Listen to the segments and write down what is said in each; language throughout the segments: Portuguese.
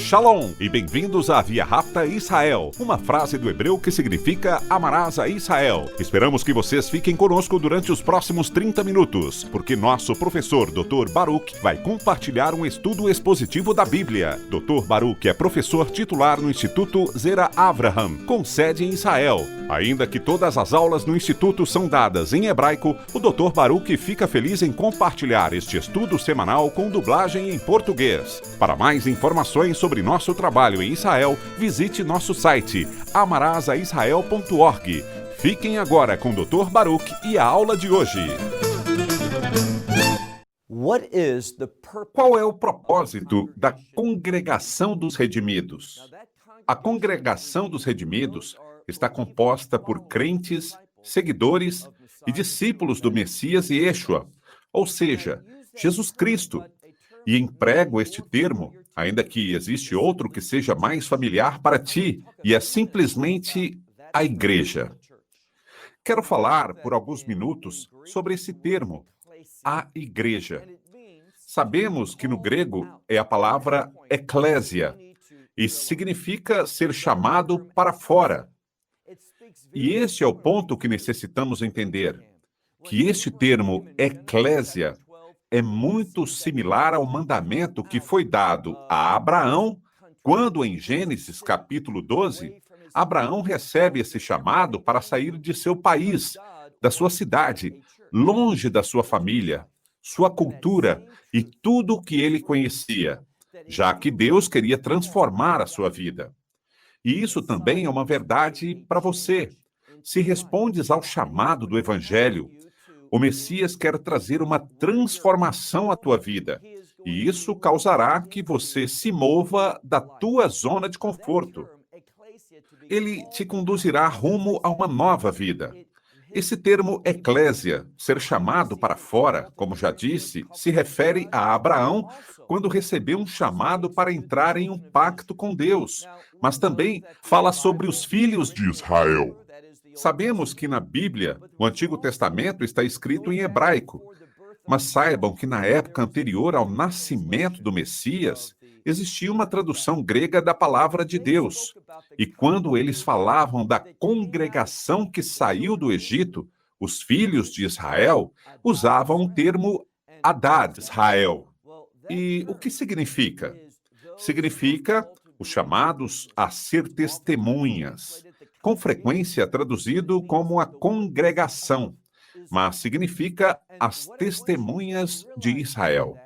Shalom e bem-vindos à Via Rápida Israel, uma frase do hebreu que significa amarás a Israel. Esperamos que vocês fiquem conosco durante os próximos 30 minutos, porque nosso professor Dr. Baruch vai compartilhar um estudo expositivo da Bíblia. Dr. Baruch é professor titular no Instituto Zera Avraham, com sede em Israel. Ainda que todas as aulas no Instituto são dadas em hebraico, o Dr. Baruch fica feliz em compartilhar este estudo semanal com dublagem em português. Para mais informações sobre nosso trabalho em Israel, visite nosso site amarasaisrael.org. Fiquem agora com o Dr. Baruch e a aula de hoje. Qual é o propósito da Congregação dos Redimidos? A Congregação dos Redimidos está composta por crentes, seguidores e discípulos do Messias e Yeshua, ou seja, Jesus Cristo. E emprego este termo, ainda que existe outro que seja mais familiar para ti, e é simplesmente a igreja. Quero falar por alguns minutos sobre esse termo, a igreja. Sabemos que no grego é a palavra eclésia, e significa ser chamado para fora. E este é o ponto que necessitamos entender, que este termo eclésia é muito similar ao mandamento que foi dado a Abraão, quando em Gênesis capítulo 12, Abraão recebe esse chamado para sair de seu país, da sua cidade, longe da sua família, sua cultura e tudo o que ele conhecia, já que Deus queria transformar a sua vida. E isso também é uma verdade para você. Se respondes ao chamado do Evangelho, o Messias quer trazer uma transformação à tua vida, e isso causará que você se mova da tua zona de conforto. Ele te conduzirá rumo a uma nova vida. Esse termo eclésia, ser chamado para fora, como já disse, se refere a Abraão quando recebeu um chamado para entrar em um pacto com Deus, mas também fala sobre os filhos de Israel. Sabemos que na Bíblia, o Antigo Testamento está escrito em hebraico, mas saibam que na época anterior ao nascimento do Messias, existia uma tradução grega da palavra de Deus. E quando eles falavam da congregação que saiu do Egito, os filhos de Israel usavam o termo Hadad Israel. E o que significa? Significa os chamados a ser testemunhas, com frequência traduzido como a congregação, mas significa as testemunhas de Israel.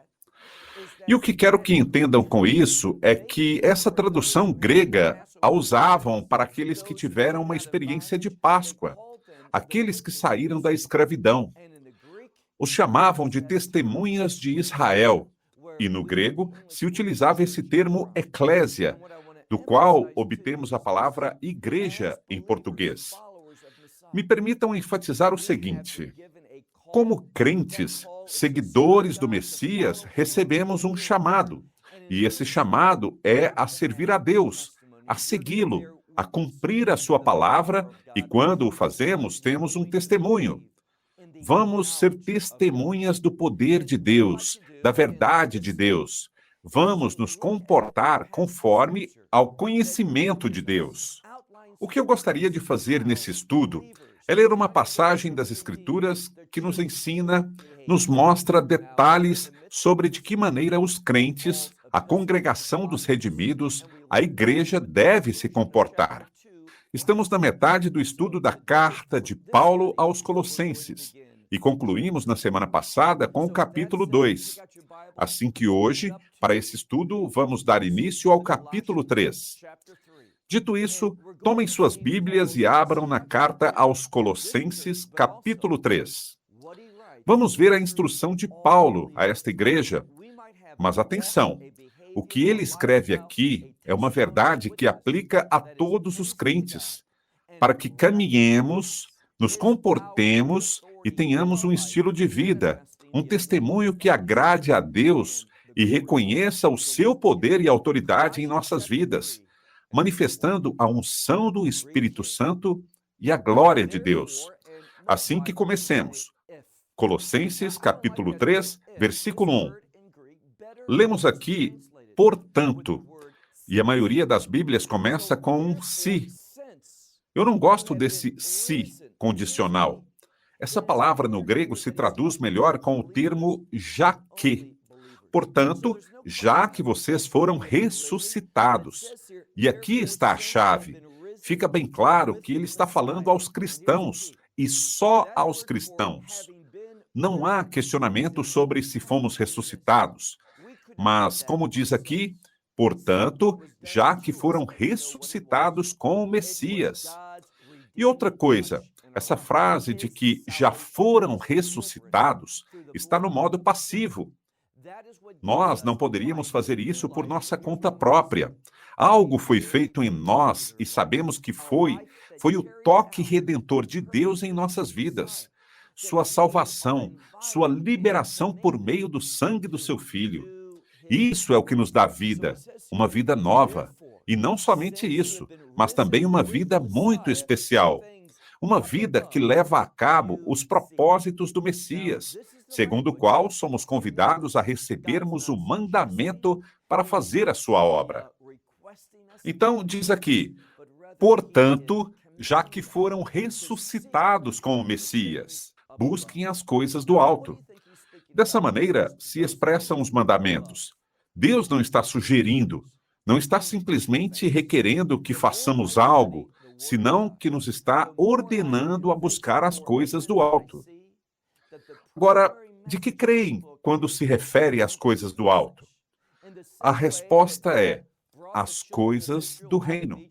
E o que quero que entendam com isso é que essa tradução grega a usavam para aqueles que tiveram uma experiência de Páscoa, aqueles que saíram da escravidão. Os chamavam de testemunhas de Israel, e no grego se utilizava esse termo eclésia, do qual obtemos a palavra igreja em português. Me permitam enfatizar o seguinte: como crentes, seguidores do Messias, recebemos um chamado, e esse chamado é a servir a Deus, a segui-lo, a cumprir a sua palavra, e quando o fazemos, temos um testemunho. Vamos ser testemunhas do poder de Deus, da verdade de Deus. Vamos nos comportar conforme ao conhecimento de Deus. O que eu gostaria de fazer nesse estudo é ler uma passagem das Escrituras que nos ensina, nos mostra detalhes sobre de que maneira os crentes, a congregação dos redimidos, a igreja deve se comportar. Estamos na metade do estudo da carta de Paulo aos Colossenses e concluímos na semana passada com o capítulo 2. Assim que hoje, para esse estudo, vamos dar início ao capítulo 3. Dito isso, tomem suas Bíblias e abram na carta aos Colossenses, capítulo 3. Vamos ver a instrução de Paulo a esta igreja. Mas atenção, o que ele escreve aqui é uma verdade que aplica a todos os crentes, para que caminhemos, nos comportemos e tenhamos um estilo de vida, um testemunho que agrade a Deus e reconheça o seu poder e autoridade em nossas vidas, manifestando a unção do Espírito Santo e a glória de Deus. Assim que comecemos. Colossenses, capítulo 3, versículo 1. Lemos aqui, portanto, E a maioria das Bíblias começa com um se. Eu não gosto desse se condicional. Essa palavra no grego se traduz melhor com o termo já que. Portanto, já que vocês foram ressuscitados. E aqui está a chave. Fica bem claro que ele está falando aos cristãos, e só aos cristãos. Não há questionamento sobre se fomos ressuscitados. Mas, como diz aqui, portanto, já que foram ressuscitados com o Messias. E outra coisa, essa frase de que já foram ressuscitados está no modo passivo. Nós não poderíamos fazer isso por nossa conta própria. Algo foi feito em nós e sabemos que foi o toque redentor de Deus em nossas vidas. Sua salvação, sua liberação por meio do sangue do seu Filho. Isso é o que nos dá vida, uma vida nova. E não somente isso, mas também uma vida muito especial. Uma vida que leva a cabo os propósitos do Messias, segundo o qual somos convidados a recebermos o mandamento para fazer a sua obra. Então, diz aqui, portanto, já que foram ressuscitados com o Messias, busquem as coisas do alto. Dessa maneira, se expressam os mandamentos. Deus não está sugerindo, não está simplesmente requerendo que façamos algo, senão que nos está ordenando a buscar as coisas do alto. Agora, de que creem quando se refere às coisas do alto? A resposta é as coisas do reino.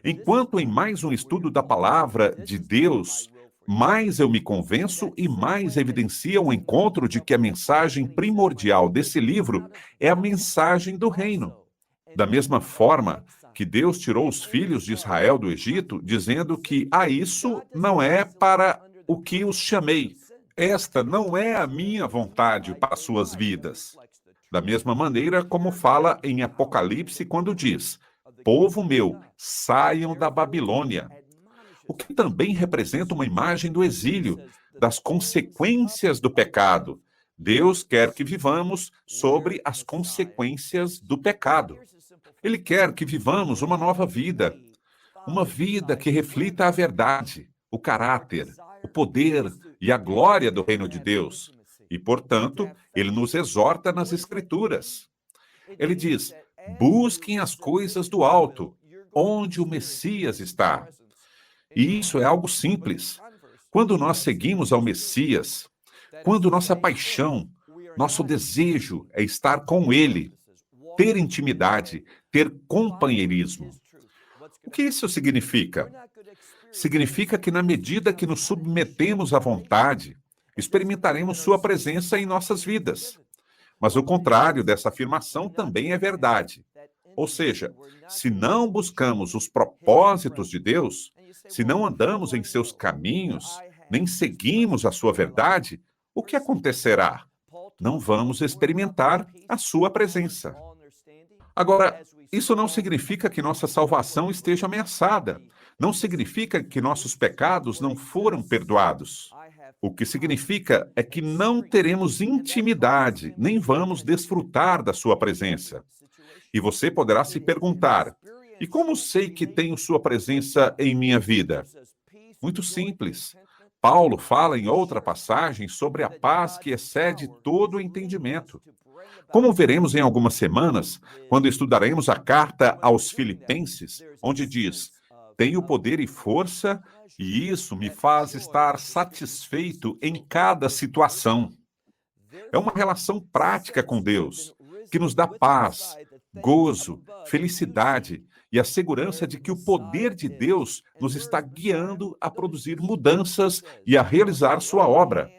Enquanto em mais um estudo da palavra de Deus, mais eu me convenço e mais evidencia o encontro de que a mensagem primordial desse livro é a mensagem do reino. Da mesma forma que Deus tirou os filhos de Israel do Egito, dizendo que isso não é para o que os chamei. Esta não é a minha vontade para suas vidas. Da mesma maneira como fala em Apocalipse quando diz, povo meu, saiam da Babilônia. O que também representa uma imagem do exílio, das consequências do pecado. Deus quer que vivamos sobre as consequências do pecado. Ele quer que vivamos uma nova vida, uma vida que reflita a verdade, o caráter, o poder e a glória do reino de Deus. E, portanto, ele nos exorta nas Escrituras. Ele diz, busquem as coisas do alto, onde o Messias está. E isso é algo simples. Quando nós seguimos ao Messias, quando nossa paixão, nosso desejo é estar com ele, ter intimidade, ter companheirismo. O que isso significa? Significa que na medida que nos submetemos à vontade, experimentaremos sua presença em nossas vidas. Mas o contrário dessa afirmação também é verdade. Ou seja, se não buscamos os propósitos de Deus, se não andamos em seus caminhos, nem seguimos a sua verdade, o que acontecerá? Não vamos experimentar a sua presença. Agora, isso não significa que nossa salvação esteja ameaçada. Não significa que nossos pecados não foram perdoados. O que significa é que não teremos intimidade, nem vamos desfrutar da sua presença. E você poderá se perguntar, e como sei que tenho sua presença em minha vida? Muito simples. Paulo fala em outra passagem sobre a paz que excede todo o entendimento. Como veremos em algumas semanas, quando estudaremos a carta aos Filipenses, onde diz, tenho poder e força, e isso me faz estar satisfeito em cada situação. É uma relação prática com Deus, que nos dá paz, gozo, felicidade e a segurança de que o poder de Deus nos está guiando a produzir mudanças e a realizar sua obra.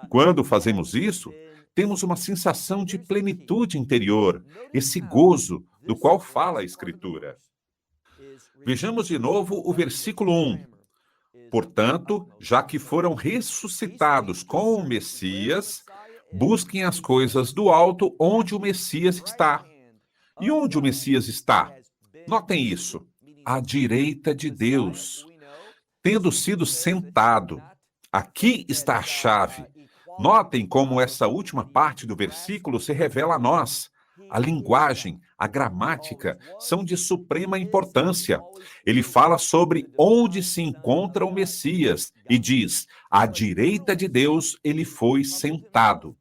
Quando fazemos isso, temos uma sensação de plenitude interior, esse gozo do qual fala a Escritura. Vejamos de novo o versículo 1. Portanto, já que foram ressuscitados com o Messias, busquem as coisas do alto onde o Messias está. E onde o Messias está? Notem isso. À direita de Deus. Tendo sido sentado. Aqui está a chave. Notem como essa última parte do versículo se revela a nós. A linguagem, a gramática são de suprema importância. Ele fala sobre onde se encontra o Messias e diz: à direita de Deus ele foi sentado.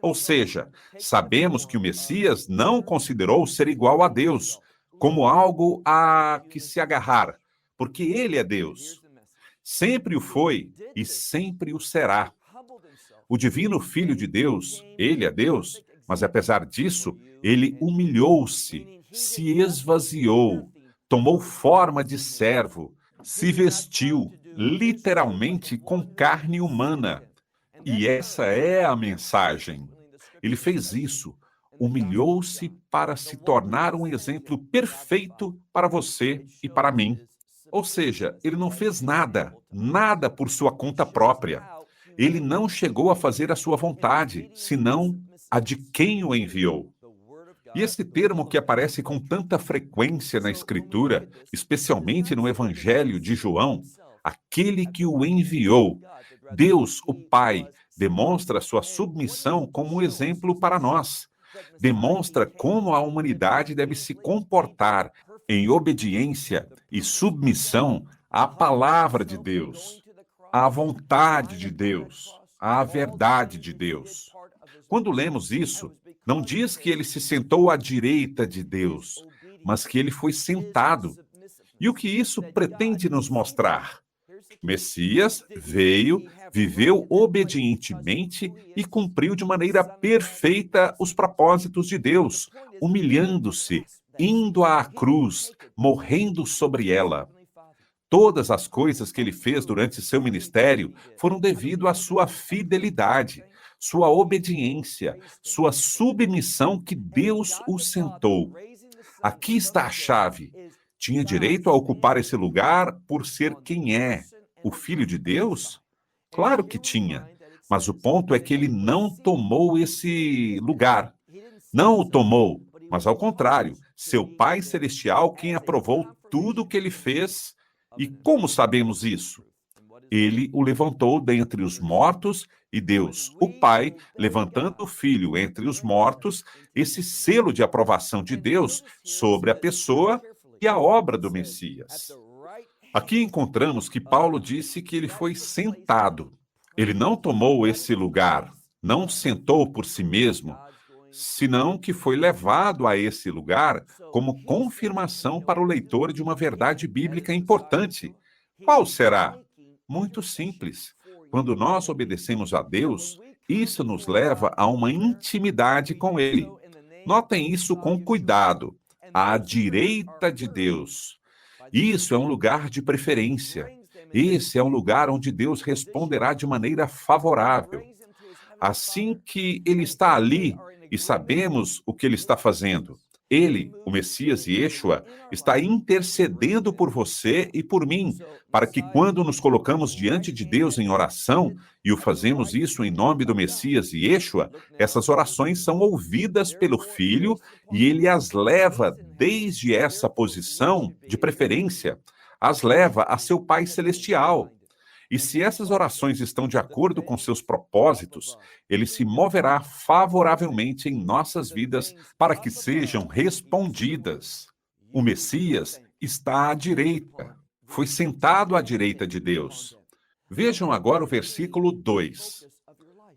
Ou seja, sabemos que o Messias não considerou ser igual a Deus, como algo a que se agarrar, porque ele é Deus. Sempre o foi e sempre o será. O divino Filho de Deus, ele é Deus, mas apesar disso, ele humilhou-se, se esvaziou, tomou forma de servo, se vestiu, literalmente, com carne humana. E essa é a mensagem. Ele fez isso, humilhou-se para se tornar um exemplo perfeito para você e para mim. Ou seja, ele não fez nada, nada por sua conta própria. Ele não chegou a fazer a sua vontade, senão a de quem o enviou. E esse termo que aparece com tanta frequência na Escritura, especialmente no Evangelho de João, aquele que o enviou, Deus, o Pai, demonstra sua submissão como um exemplo para nós. Demonstra como a humanidade deve se comportar em obediência e submissão à palavra de Deus, à vontade de Deus, à verdade de Deus. Quando lemos isso, não diz que ele se sentou à direita de Deus, mas que ele foi sentado. E o que isso pretende nos mostrar? Messias veio, viveu obedientemente e cumpriu de maneira perfeita os propósitos de Deus, humilhando-se, indo à cruz, morrendo sobre ela. Todas as coisas que ele fez durante seu ministério foram devido à sua fidelidade, sua obediência, sua submissão que Deus o sentou. Aqui está a chave. Tinha direito a ocupar esse lugar por ser quem é, o Filho de Deus? Claro que tinha, mas o ponto é que ele não tomou esse lugar. Não o tomou, mas ao contrário, seu Pai Celestial quem aprovou tudo o que ele fez. E como sabemos isso? Ele o levantou dentre os mortos e Deus, o Pai, levantando o Filho entre os mortos, esse selo de aprovação de Deus sobre a pessoa e a obra do Messias. Aqui encontramos que Paulo disse que ele foi sentado. Ele não tomou esse lugar, não sentou por si mesmo, senão que foi levado a esse lugar como confirmação para o leitor de uma verdade bíblica importante. Qual será? Muito simples. Quando nós obedecemos a Deus, isso nos leva a uma intimidade com Ele. Notem isso com cuidado. À direita de Deus. Isso é um lugar de preferência. Esse é um lugar onde Deus responderá de maneira favorável. Assim que ele está ali e sabemos o que ele está fazendo, ele, o Messias Yeshua, está intercedendo por você e por mim, para que quando nos colocamos diante de Deus em oração, e o fazemos isso em nome do Messias Yeshua, essas orações são ouvidas pelo Filho e ele as leva desde essa posição de preferência, as leva a seu Pai Celestial. E se essas orações estão de acordo com seus propósitos, ele se moverá favoravelmente em nossas vidas para que sejam respondidas. O Messias está à direita, foi sentado à direita de Deus. Vejam agora o versículo 2.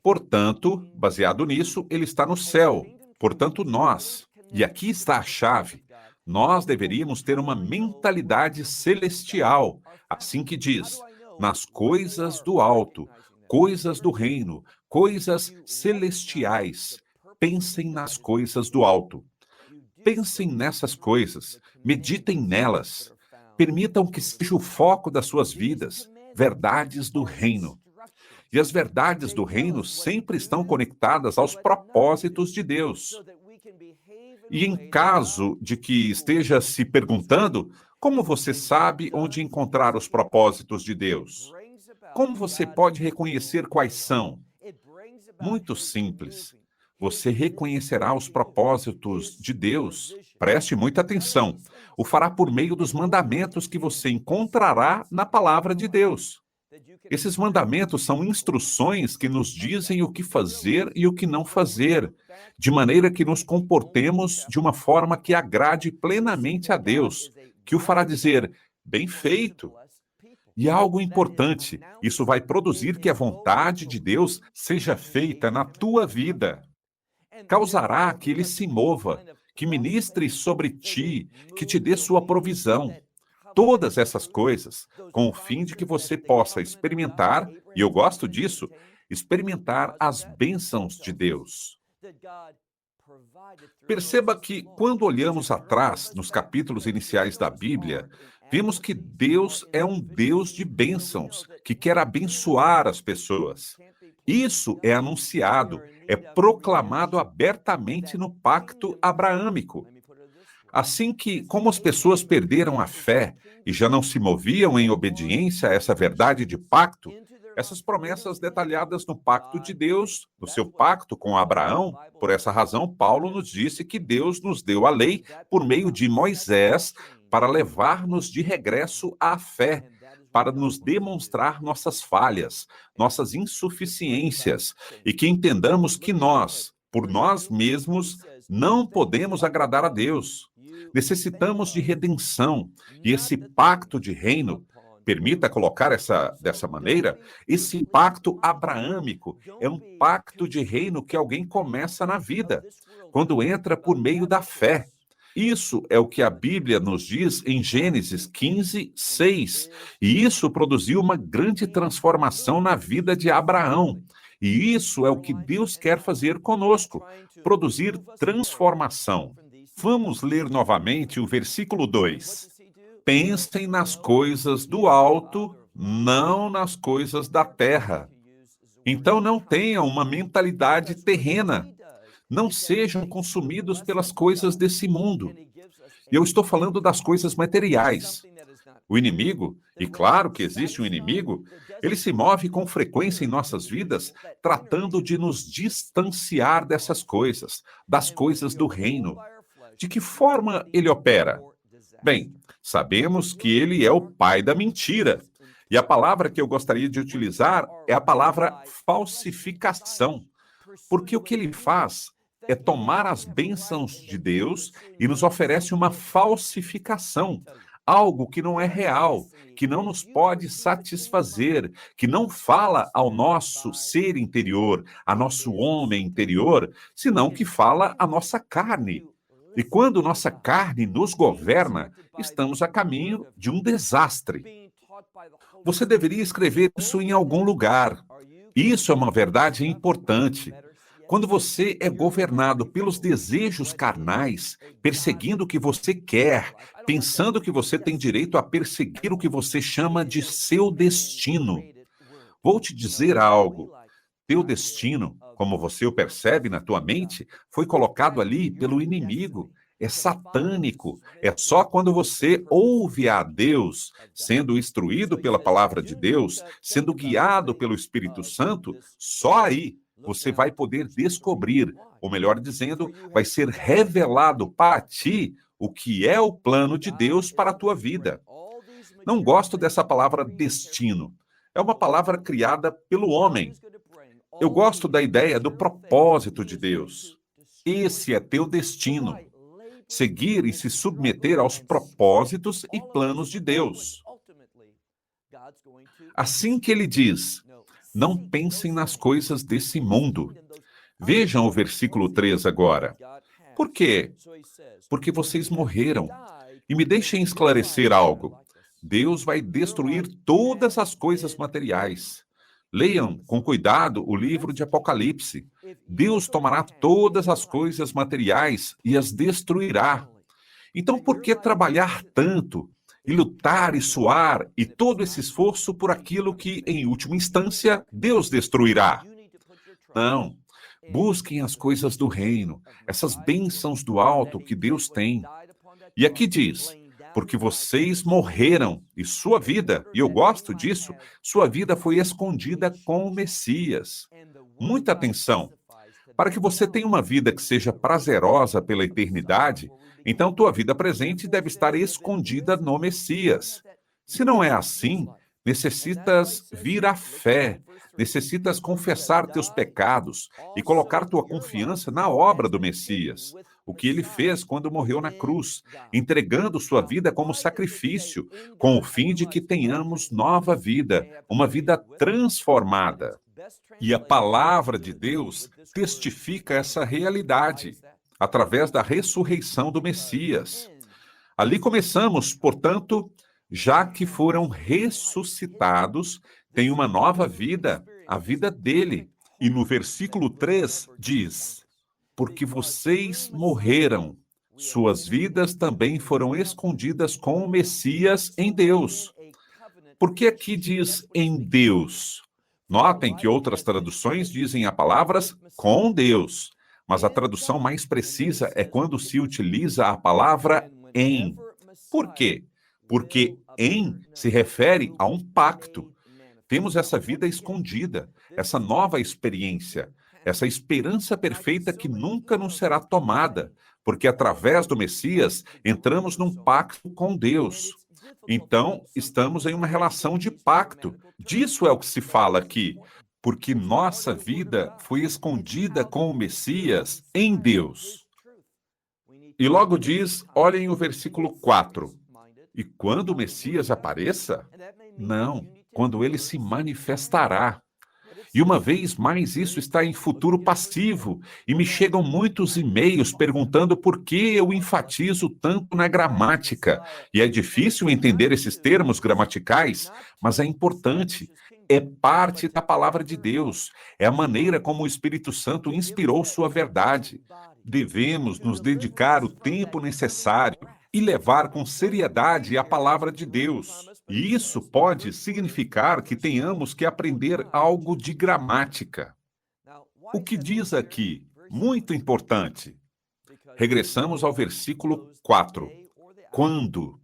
Portanto, baseado nisso, ele está no céu, portanto nós. E aqui está a chave. Nós deveríamos ter uma mentalidade celestial, assim que diz: nas coisas do alto, coisas do reino, coisas celestiais. Pensem nas coisas do alto. Pensem nessas coisas, meditem nelas. Permitam que seja o foco das suas vidas, verdades do reino. E as verdades do reino sempre estão conectadas aos propósitos de Deus. E em caso de que esteja se perguntando, como você sabe onde encontrar os propósitos de Deus? Como você pode reconhecer quais são? Muito simples. Você reconhecerá os propósitos de Deus. Preste muita atenção. O fará por meio dos mandamentos que você encontrará na palavra de Deus. Esses mandamentos são instruções que nos dizem o que fazer e o que não fazer, de maneira que nos comportemos de uma forma que agrade plenamente a Deus, que o fará dizer, bem feito. E algo importante, isso vai produzir que a vontade de Deus seja feita na tua vida. Causará que ele se mova, que ministre sobre ti, que te dê sua provisão. Todas essas coisas, com o fim de que você possa experimentar, e eu gosto disso, experimentar as bênçãos de Deus. Perceba que, quando olhamos atrás, nos capítulos iniciais da Bíblia, vemos que Deus é um Deus de bênçãos, que quer abençoar as pessoas. Isso é anunciado, é proclamado abertamente no pacto abraâmico. Assim que, como as pessoas perderam a fé e já não se moviam em obediência a essa verdade de pacto, essas promessas detalhadas no pacto de Deus, no seu pacto com Abraão, por essa razão, Paulo nos disse que Deus nos deu a lei por meio de Moisés para levar-nos de regresso à fé, para nos demonstrar nossas falhas, nossas insuficiências, e que entendamos que nós, por nós mesmos, não podemos agradar a Deus. Necessitamos de redenção, e esse pacto de reino, permita colocar dessa maneira, esse pacto abraâmico é um pacto de reino que alguém começa na vida, quando entra por meio da fé. Isso é o que a Bíblia nos diz em Gênesis 15, 6. E isso produziu uma grande transformação na vida de Abraão. E isso é o que Deus quer fazer conosco, produzir transformação. Vamos ler novamente o versículo 2. Pensem nas coisas do alto, não nas coisas da terra. Então não tenham uma mentalidade terrena. Não sejam consumidos pelas coisas desse mundo. E eu estou falando das coisas materiais. O inimigo, e claro que existe um inimigo, ele se move com frequência em nossas vidas, tratando de nos distanciar dessas coisas, das coisas do reino. De que forma ele opera? Bem, sabemos que ele é o pai da mentira. E a palavra que eu gostaria de utilizar é a palavra falsificação. Porque o que ele faz é tomar as bênçãos de Deus e nos oferece uma falsificação, algo que não é real, que não nos pode satisfazer, que não fala ao nosso ser interior, a nosso homem interior, senão que fala à nossa carne. E quando nossa carne nos governa, estamos a caminho de um desastre. Você deveria escrever isso em algum lugar. Isso é uma verdade importante. Quando você é governado pelos desejos carnais, perseguindo o que você quer, pensando que você tem direito a perseguir o que você chama de seu destino. Vou te dizer algo. Teu destino, como você o percebe na tua mente, foi colocado ali pelo inimigo. É satânico. É só quando você ouve a Deus, sendo instruído pela palavra de Deus, sendo guiado pelo Espírito Santo, só aí você vai poder descobrir, ou melhor dizendo, vai ser revelado para ti o que é o plano de Deus para a tua vida. Não gosto dessa palavra destino. É uma palavra criada pelo homem. Eu gosto da ideia do propósito de Deus. Esse é teu destino. Seguir e se submeter aos propósitos e planos de Deus. Assim que ele diz, não pensem nas coisas desse mundo. Vejam o versículo 3 agora. Por quê? Porque vocês morreram. E me deixem esclarecer algo. Deus vai destruir todas as coisas materiais. Leiam com cuidado o livro de Apocalipse. Deus tomará todas as coisas materiais e as destruirá. Então, por que trabalhar tanto e lutar e suar e todo esse esforço por aquilo que, em última instância, Deus destruirá? Não. Busquem as coisas do reino, essas bênçãos do alto que Deus tem. E aqui diz, porque vocês morreram e sua vida, e eu gosto disso, sua vida foi escondida com o Messias. Muita atenção. Para que você tenha uma vida que seja prazerosa pela eternidade, então tua vida presente deve estar escondida no Messias. Se não é assim, necessitas vir à fé, necessitas confessar teus pecados e colocar tua confiança na obra do Messias, o que ele fez quando morreu na cruz, entregando sua vida como sacrifício, com o fim de que tenhamos nova vida, uma vida transformada. E a palavra de Deus testifica essa realidade através da ressurreição do Messias. Ali começamos, portanto, já que foram ressuscitados, têm uma nova vida, a vida dele. E no versículo 3 diz: porque vocês morreram, suas vidas também foram escondidas com o Messias em Deus. Por que aqui diz em Deus? Notem que outras traduções dizem a palavras com Deus, mas a tradução mais precisa é quando se utiliza a palavra em. Por quê? Porque em se refere a um pacto. Temos essa vida escondida, essa nova experiência, essa esperança perfeita que nunca nos será tomada, porque através do Messias entramos num pacto com Deus. Então, estamos em uma relação de pacto. Disso é o que se fala aqui, porque nossa vida foi escondida com o Messias em Deus. E logo diz, olhem o versículo 4. E quando o Messias apareça? Não, quando ele se manifestará. E uma vez mais, isso está em futuro passivo, e me chegam muitos e-mails perguntando por que eu enfatizo tanto na gramática. E é difícil entender esses termos gramaticais, mas é importante. É parte da palavra de Deus. É a maneira como o Espírito Santo inspirou sua verdade. Devemos nos dedicar o tempo necessário e levar com seriedade a palavra de Deus. E isso pode significar que tenhamos que aprender algo de gramática. O que diz aqui? Muito importante. Regressamos ao versículo 4. Quando?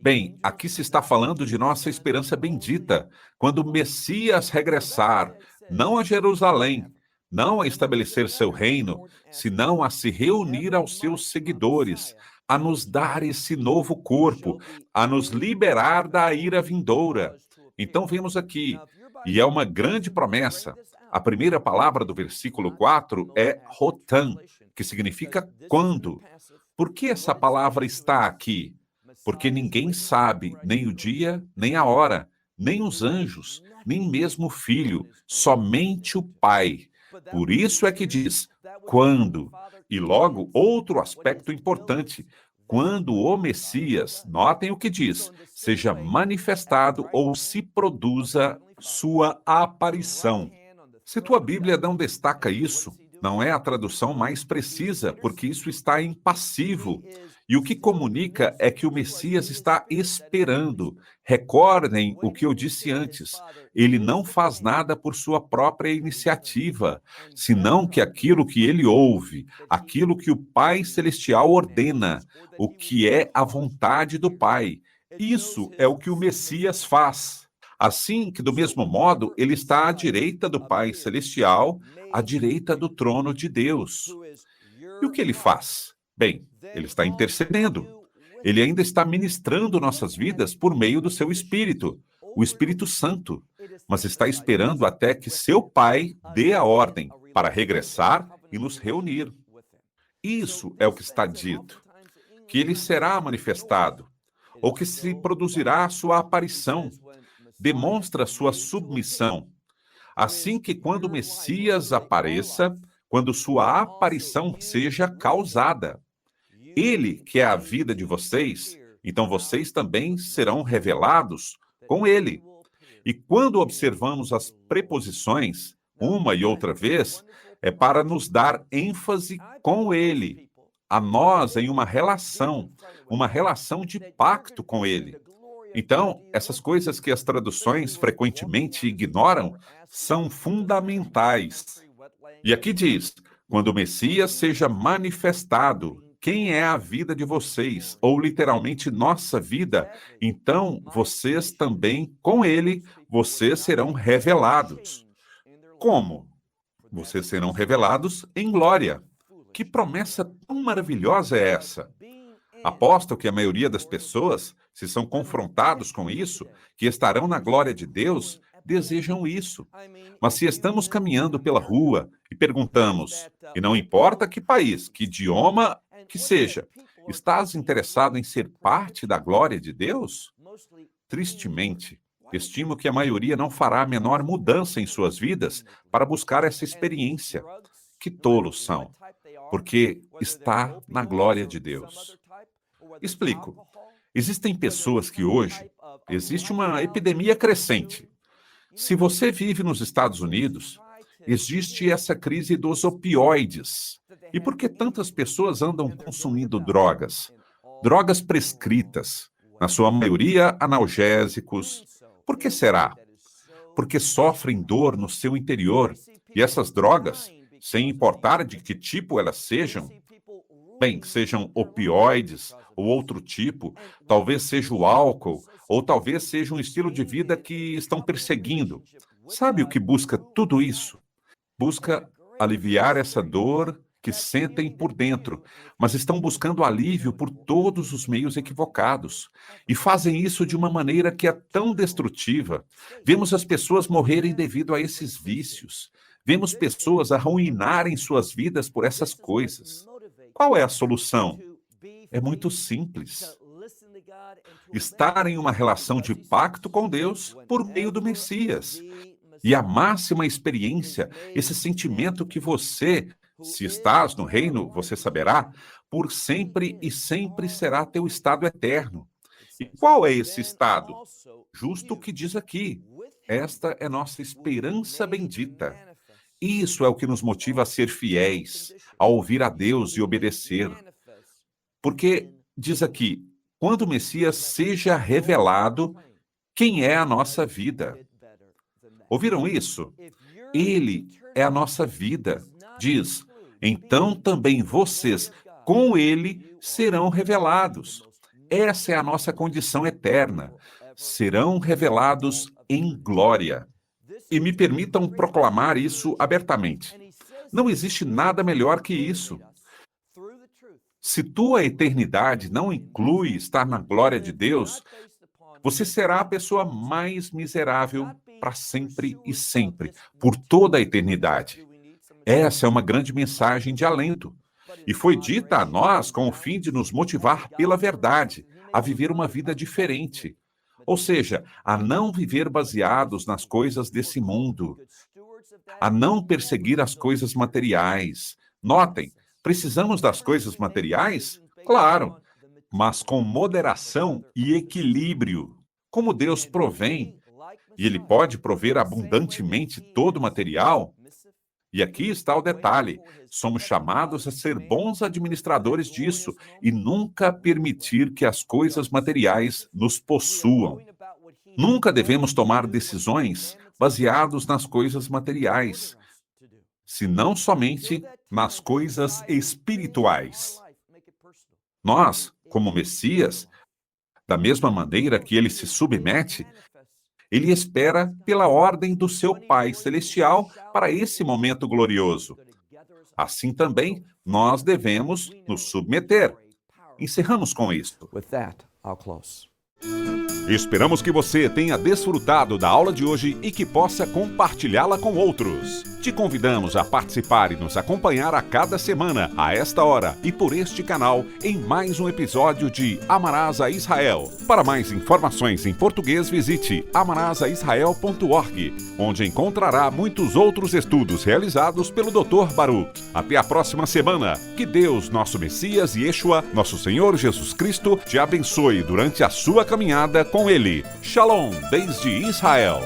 Bem, aqui se está falando de nossa esperança bendita, quando o Messias regressar, não a Jerusalém, não a estabelecer seu reino, senão a se reunir aos seus seguidores, a nos dar esse novo corpo, a nos liberar da ira vindoura. Então vemos aqui, e é uma grande promessa. A primeira palavra do versículo 4 é rotan, que significa quando. Por que essa palavra está aqui? Porque ninguém sabe nem o dia, nem a hora, nem os anjos, nem mesmo o Filho, somente o Pai. Por isso é que diz, quando. E logo, outro aspecto importante, quando o Messias, notem o que diz, seja manifestado ou se produza sua aparição. Se tua Bíblia não destaca isso, não é a tradução mais precisa, porque isso está em passivo. E o que comunica é que o Messias está esperando. Recordem o que eu disse antes. Ele não faz nada por sua própria iniciativa, senão que aquilo que ele ouve, aquilo que o Pai Celestial ordena, o que é a vontade do Pai. Isso é o que o Messias faz. Assim que, do mesmo modo, ele está à direita do Pai Celestial, à direita do trono de Deus. E o que ele faz? Bem, ele está intercedendo. Ele ainda está ministrando nossas vidas por meio do seu Espírito, o Espírito Santo, mas está esperando até que seu Pai dê a ordem para regressar e nos reunir. Isso é o que está dito, que ele será manifestado, ou que se produzirá a sua aparição, demonstra sua submissão. Assim que quando o Messias apareça, quando sua aparição seja causada. Ele, que é a vida de vocês, então vocês também serão revelados com ele. E quando observamos as preposições, uma e outra vez, é para nos dar ênfase com ele, a nós em uma relação de pacto com ele. Então, essas coisas que as traduções frequentemente ignoram são fundamentais. E aqui diz, quando o Messias seja manifestado, quem é a vida de vocês, ou literalmente nossa vida, então vocês também, com ele, vocês serão revelados. Como? Vocês serão revelados em glória. Que promessa tão maravilhosa é essa? Aposto que a maioria das pessoas, se são confrontados com isso, que estarão na glória de Deus, desejam isso. Mas se estamos caminhando pela rua e perguntamos, e não importa que país, que idioma que seja, estás interessado em ser parte da glória de Deus? Tristemente, estimo que a maioria não fará a menor mudança em suas vidas para buscar essa experiência. Que tolos são, porque está na glória de Deus. Explico. Existem pessoas que hoje existe uma epidemia crescente. Se você vive nos Estados Unidos, existe essa crise dos opioides. E por que tantas pessoas andam consumindo drogas? Drogas prescritas, na sua maioria analgésicos. Por que será? Porque sofrem dor no seu interior. E essas drogas, sem importar de que tipo elas sejam, bem, sejam opioides ou outro tipo, talvez seja o álcool, ou talvez seja um estilo de vida que estão perseguindo. Sabe o que busca tudo isso? Busca aliviar essa dor que sentem por dentro, mas estão buscando alívio por todos os meios equivocados. E fazem isso de uma maneira que é tão destrutiva. Vemos as pessoas morrerem devido a esses vícios. Vemos pessoas arruinarem suas vidas por essas coisas. Qual é a solução? É muito simples. Estar em uma relação de pacto com Deus por meio do Messias. E a máxima experiência, esse sentimento que você, se estás no reino, você saberá, por sempre e sempre será teu estado eterno. E qual é esse estado? Justo o que diz aqui. Esta é nossa esperança bendita. Isso é o que nos motiva a ser fiéis, a ouvir a Deus e obedecer. Porque, diz aqui, quando o Messias seja revelado, quem é a nossa vida? Ouviram isso? Ele é a nossa vida. Diz, então também vocês, com ele, serão revelados. Essa é a nossa condição eterna. Serão revelados em glória. E me permitam proclamar isso abertamente. Não existe nada melhor que isso. Se tua eternidade não inclui estar na glória de Deus, você será a pessoa mais miserável para sempre e sempre, por toda a eternidade. Essa é uma grande mensagem de alento. E foi dita a nós com o fim de nos motivar pela verdade, a viver uma vida diferente. Ou seja, a não viver baseados nas coisas desse mundo, a não perseguir as coisas materiais. Notem, precisamos das coisas materiais? Claro, mas com moderação e equilíbrio. Como Deus provém, e Ele pode prover abundantemente todo o material, e aqui está o detalhe, somos chamados a ser bons administradores disso e nunca permitir que as coisas materiais nos possuam. Nunca devemos tomar decisões baseadas nas coisas materiais, senão somente nas coisas espirituais. Nós, como Messias, da mesma maneira que ele se submete, ele espera pela ordem do seu Pai Celestial para esse momento glorioso. Assim também, nós devemos nos submeter. Encerramos com isso. Esperamos que você tenha desfrutado da aula de hoje e que possa compartilhá-la com outros. Te convidamos a participar e nos acompanhar a cada semana, a esta hora e por este canal, em mais um episódio de Amarás a Israel. Para mais informações em português, visite amarasaisrael.org, onde encontrará muitos outros estudos realizados pelo Dr. Baruch. Até a próxima semana. Que Deus, nosso Messias e Yeshua, nosso Senhor Jesus Cristo, te abençoe durante a sua caminhada com Ele. Shalom, desde Israel.